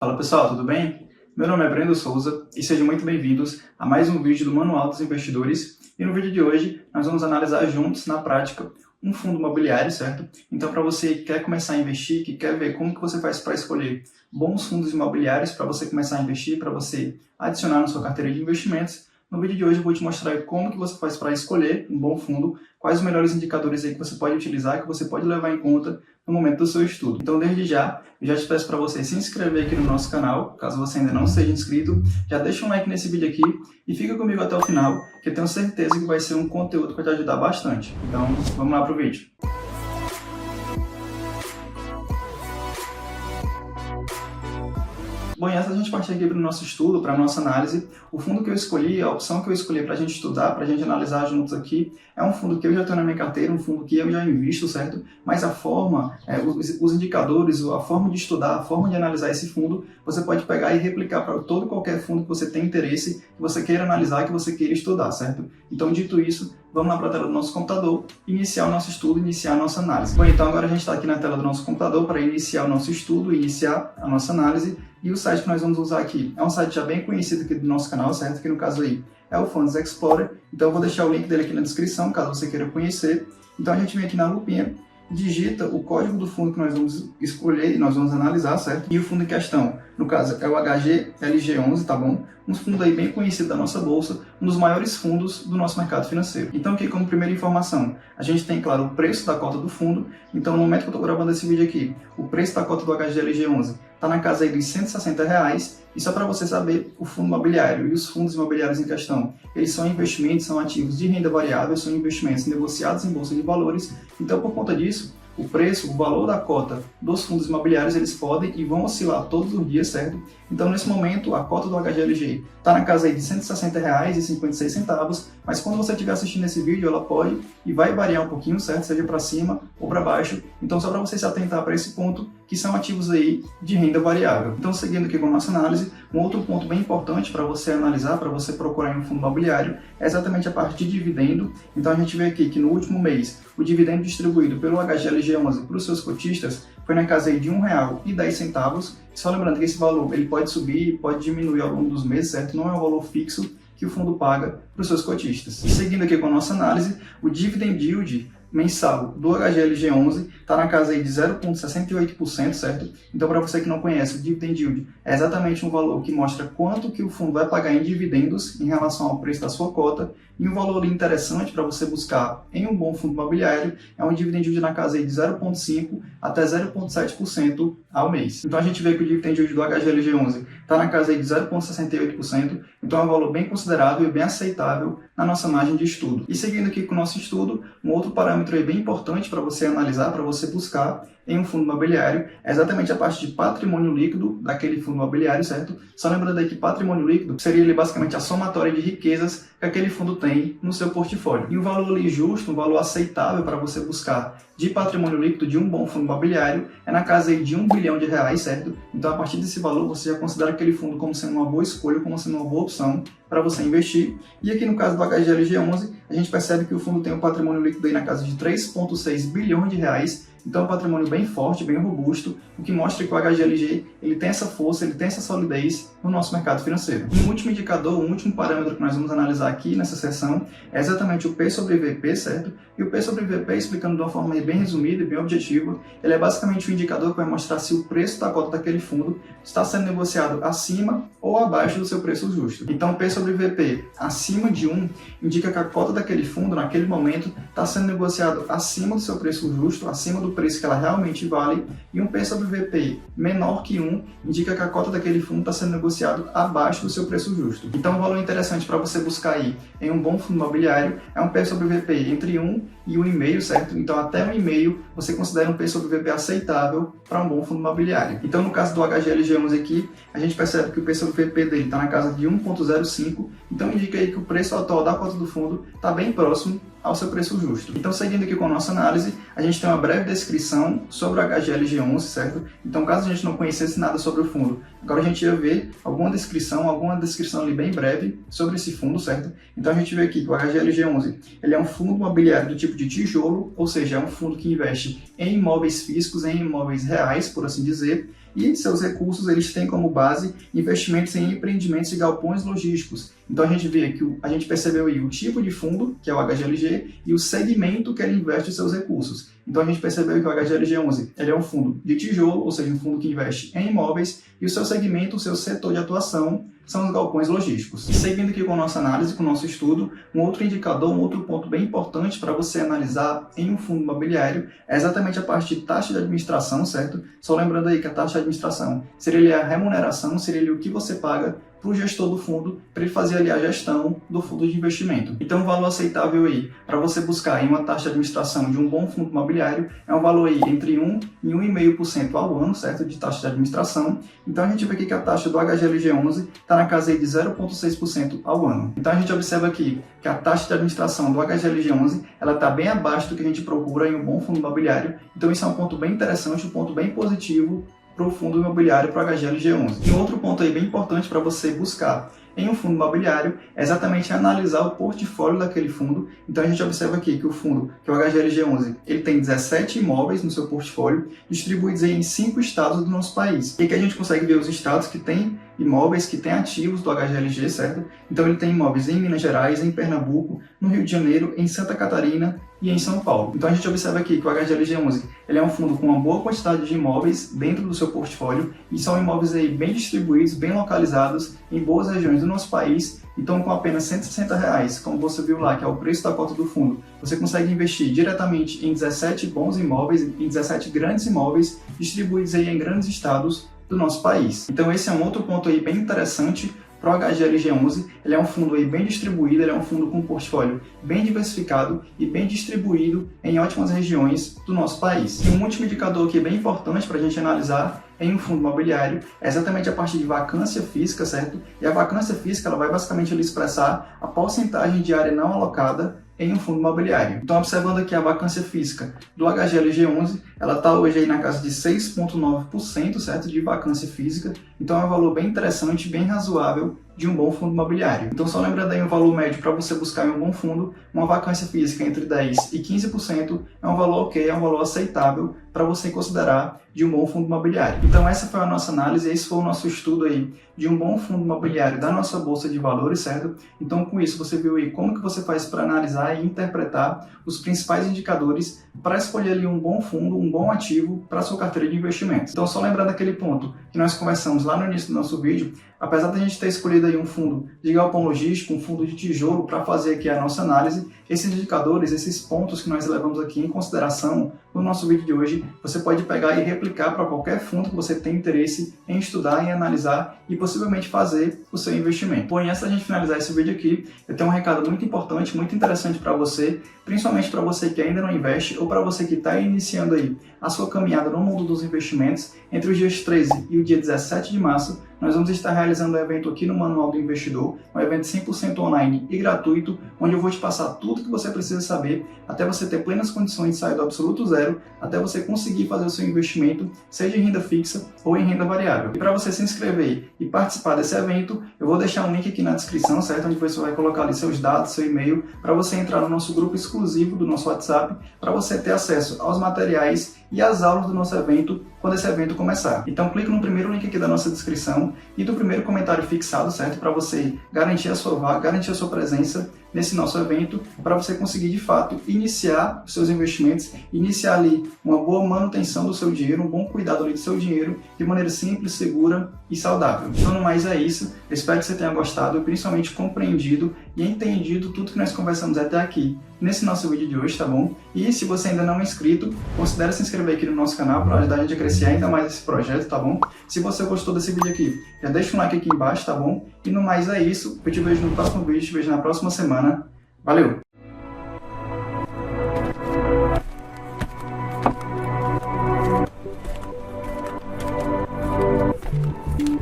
Fala pessoal, tudo bem? Meu nome é Brendo Souza e sejam muito bem-vindos a mais um vídeo do Manual dos Investidores. E no vídeo de hoje nós vamos analisar juntos, na prática, um fundo imobiliário, certo? Então, para você que quer começar a investir, que quer ver como que você faz para escolher bons fundos imobiliários para você começar a investir, para você adicionar na sua carteira de investimentos, no vídeo de hoje eu vou te mostrar como que você faz para escolher um bom fundo, quais os melhores indicadores aí que você pode utilizar, que você pode levar em conta no momento do seu estudo. Então, desde já, eu já te peço para você se inscrever aqui no nosso canal, caso você ainda não seja inscrito, já deixa um like nesse vídeo aqui e fica comigo até o final, que eu tenho certeza que vai ser um conteúdo que vai te ajudar bastante. Então, vamos lá para o vídeo. Bom, e antes da gente partir aqui para o nosso estudo, para a nossa análise, o fundo que eu escolhi, a opção que eu escolhi para a gente estudar, para a gente analisar juntos aqui, é um fundo que eu já tenho na minha carteira, um fundo que eu já invisto, certo? Mas a forma, os indicadores, a forma de estudar, a forma de analisar esse fundo, você pode pegar e replicar para todo e qualquer fundo que você tem interesse, que você queira analisar, que você queira estudar, certo? Então, dito isso, vamos lá para a tela do nosso computador, iniciar o nosso estudo, iniciar a nossa análise. Bom, então agora a gente está aqui na tela do nosso computador para iniciar o nosso estudo, iniciar a nossa análise. E o site que nós vamos usar aqui é um site já bem conhecido aqui do nosso canal, certo? Que no caso aí é o Funds Explorer. Então eu vou deixar o link dele aqui na descrição, caso você queira conhecer. Então a gente vem aqui na lupinha, digita o código do fundo que nós vamos escolher e nós vamos analisar, certo? E o fundo em questão, no caso, é o HGLG11, tá bom? Um fundo aí bem conhecido da nossa bolsa, um dos maiores fundos do nosso mercado financeiro. Então aqui como primeira informação, a gente tem, claro, o preço da cota do fundo. Então no momento que eu estou gravando esse vídeo aqui, o preço da cota do HGLG11 está na casa aí dos R$160. E só para você saber, o fundo imobiliário e os fundos imobiliários em questão, eles são investimentos, são ativos de renda variável, são investimentos negociados em bolsa de valores. Então, por conta disso, o preço, o valor da cota dos fundos imobiliários, eles podem e vão oscilar todos os dias, certo? Então, nesse momento, a cota do HGLG está na casa aí de R$160,56, mas quando você estiver assistindo esse vídeo, ela pode e vai variar um pouquinho, certo? Seja para cima ou para baixo. Então, só para você se atentar para esse ponto, que são ativos aí de renda variável. Então, seguindo aqui com a nossa análise, um outro ponto bem importante para você analisar, para você procurar em um fundo imobiliário, é exatamente a parte de dividendo. Então, a gente vê aqui que no último mês, o dividendo distribuído pelo HGLG11 para os seus cotistas foi na casa aí de R$1,10. Só lembrando que esse valor ele pode subir, pode diminuir ao longo dos meses, certo? Não é um valor fixo que o fundo paga para os seus cotistas. E seguindo aqui com a nossa análise, o dividend yield mensal do HGLG11 está na casa aí de 0,68%, certo? Então, para você que não conhece, o dividend yield é exatamente um valor que mostra quanto que o fundo vai pagar em dividendos em relação ao preço da sua cota. E um valor interessante para você buscar em um bom fundo imobiliário é um dividend yield na casa aí de 0,5% até 0,7% ao mês. Então, a gente vê que o dividend yield do HGLG11 está na casa aí de 0,68%, então é um valor bem considerável e bem aceitável na nossa margem de estudo. E seguindo aqui com o nosso estudo, um outro parâmetro aí bem importante para você analisar, para você buscar em um fundo imobiliário, é exatamente a parte de patrimônio líquido daquele fundo imobiliário, certo? Só lembrando aí que patrimônio líquido seria ali, basicamente a somatória de riquezas que aquele fundo tem no seu portfólio. E um valor ali justo, um valor aceitável para você buscar de patrimônio líquido de um bom fundo imobiliário é na casa aí de R$1 bilhão, certo? Então, a partir desse valor, você já considera aquele fundo como sendo uma boa escolha, como sendo uma boa opção para você investir. E aqui no caso do HGLG11, a gente percebe que o fundo tem um patrimônio líquido aí na casa de R$3,6 bilhões. Então é um patrimônio bem forte, bem robusto, o que mostra que o HGLG ele tem essa força, ele tem essa solidez no nosso mercado financeiro. E um último indicador, um último parâmetro que nós vamos analisar aqui nessa sessão é exatamente o P sobre VP, certo? E o P sobre VP, explicando de uma forma bem resumida e bem objetiva, ele é basicamente um indicador que vai mostrar se o preço da cota daquele fundo está sendo negociado acima ou abaixo do seu preço justo. Então, P sobre VP acima de 1 indica que a cota daquele fundo, naquele momento, está sendo negociado acima do seu preço justo, acima do preço que ela realmente vale, e um P sobre VP menor que 1 indica que a cota daquele fundo está sendo negociado abaixo do seu preço justo. Então, um valor interessante para você buscar aí em um bom fundo imobiliário é um P sobre VP entre 1 e 1,5, certo? Então, até 1,5 você considera um P sobre VP aceitável para um bom fundo imobiliário. Então, no caso do HGLG11 aqui, a gente percebe que o P sobre VP dele está na casa de 1,05, então indica aí que o preço atual da cota do fundo está bem próximo ao seu preço justo. Então, seguindo aqui com a nossa análise, a gente tem uma breve descrição sobre o HGLG11, certo? Então, caso a gente não conhecesse nada sobre o fundo, agora a gente ia ver alguma descrição ali bem breve sobre esse fundo, certo? Então, a gente vê aqui que o HGLG11, ele é um fundo imobiliário do tipo de tijolo, ou seja, é um fundo que investe em imóveis físicos, em imóveis reais, por assim dizer. e seus recursos eles têm como base investimentos em empreendimentos e galpões logísticos. Então a gente vê que a gente percebeu aí o tipo de fundo, que é o HGLG, e o segmento que ele investe seus recursos. Então a gente percebeu que o HGLG11 ele é um fundo de tijolo, ou seja, um fundo que investe em imóveis, e o seu segmento, o seu setor de atuação são os galpões logísticos. E seguindo aqui com a nossa análise, com o nosso estudo, um outro indicador, um outro ponto bem importante para você analisar em um fundo imobiliário é exatamente a parte de taxa de administração, certo? Só lembrando aí que a taxa de administração seria a remuneração, seria o que você paga para o gestor do fundo, para ele fazer ali a gestão do fundo de investimento. Então, o valor aceitável aí para você buscar em uma taxa de administração de um bom fundo imobiliário é um valor aí entre 1 e 1,5% ao ano, certo? De taxa de administração. Então, a gente vê aqui que a taxa do HGLG11 está na casa aí de 0,6% ao ano. Então, a gente observa aqui que a taxa de administração do HGLG11 ela está bem abaixo do que a gente procura em um bom fundo imobiliário. Então, isso é um ponto bem interessante, um ponto bem positivo para o fundo imobiliário, para o HGLG11. E outro ponto aí bem importante para você buscar em um fundo imobiliário é exatamente analisar o portfólio daquele fundo. Então a gente observa aqui que o fundo, que é o HGLG11, ele tem 17 imóveis no seu portfólio, distribuídos em 5 estados do nosso país. E aqui a gente consegue ver os estados que têm imóveis, que têm ativos do HGLG, certo? Então ele tem imóveis em Minas Gerais, em Pernambuco, no Rio de Janeiro, em Santa Catarina e em São Paulo. Então a gente observa aqui que o HGLG11 ele é um fundo com uma boa quantidade de imóveis dentro do seu portfólio e são imóveis aí bem distribuídos, bem localizados em boas regiões do nosso país. Então com apenas R$160, como você viu lá, que é o preço da cota do fundo, você consegue investir diretamente em 17 bons imóveis, em 17 grandes imóveis distribuídos aí em grandes estados do nosso país. Então esse é um outro ponto aí bem interessante para o HGLG11. Ele é um fundo aí bem distribuído, ele é um fundo com um portfólio bem diversificado e bem distribuído em ótimas regiões do nosso país. E um último indicador aqui bem importante para a gente analisar em um fundo imobiliário é exatamente a parte de vacância física, certo? E a vacância física ela vai basicamente ali expressar a porcentagem de área não alocada em um fundo imobiliário. Então, observando aqui a vacância física do HGLG11, ela está hoje aí na casa de 6,9%, certo? De vacância física. Então, é um valor bem interessante, bem razoável de um bom fundo imobiliário. Então, só lembrando aí um valor médio para você buscar em um bom fundo, uma vacância física entre 10% e 15% é um valor ok, é um valor aceitável para você considerar de um bom fundo imobiliário. Então, essa foi a nossa análise, esse foi o nosso estudo aí de um bom fundo imobiliário da nossa Bolsa de Valores, certo? Então, com isso, você viu aí como que você faz para analisar e interpretar os principais indicadores para escolher ali um bom fundo, um bom ativo para a sua carteira de investimentos. Então, só lembrando aquele ponto que nós conversamos lá no início do nosso vídeo, apesar da gente ter escolhido aí um fundo de galpão logístico, um fundo de tijolo para fazer aqui a nossa análise, esses indicadores, esses pontos que nós levamos aqui em consideração no nosso vídeo de hoje, você pode pegar e replicar para qualquer fundo que você tem interesse em estudar, em analisar e possivelmente fazer o seu investimento. Porém, antes da gente finalizar esse vídeo aqui, eu tenho um recado muito importante, muito interessante para você, principalmente para você que ainda não investe ou para você que está iniciando aí a sua caminhada no mundo dos investimentos. Entre os dias 13 e o dia 17 de março, nós vamos estar realizando um evento aqui no Manual do Investidor, um evento 100% online e gratuito, onde eu vou te passar tudo que você precisa saber, até você ter plenas condições de sair do absoluto zero, até você conseguir fazer o seu investimento, seja em renda fixa ou em renda variável. E para você se inscrever e participar desse evento, eu vou deixar um link aqui na descrição, certo? Onde você vai colocar ali seus dados, seu e-mail, para você entrar no nosso grupo exclusivo do nosso WhatsApp, para você ter acesso aos materiais e às aulas do nosso evento quando esse evento começar. Então clique no primeiro link aqui da nossa descrição e do primeiro comentário fixado, certo? Para você garantir a sua vaga, garantir a sua presença nesse nosso evento, para você conseguir de fato iniciar os seus investimentos, iniciar ali uma boa manutenção do seu dinheiro, um bom cuidado ali do seu dinheiro de maneira simples, segura e saudável. Então, no mais é isso. Eu espero que você tenha gostado e principalmente compreendido e entendido tudo que nós conversamos até aqui nesse nosso vídeo de hoje, tá bom? E se você ainda não é inscrito, considere se inscrever aqui no nosso canal para ajudar a gente a crescer ainda mais esse projeto, tá bom? Se você gostou desse vídeo aqui, já deixa um like aqui embaixo, tá bom? E no mais é isso. Eu te vejo no próximo vídeo, te vejo na próxima semana. Valeu!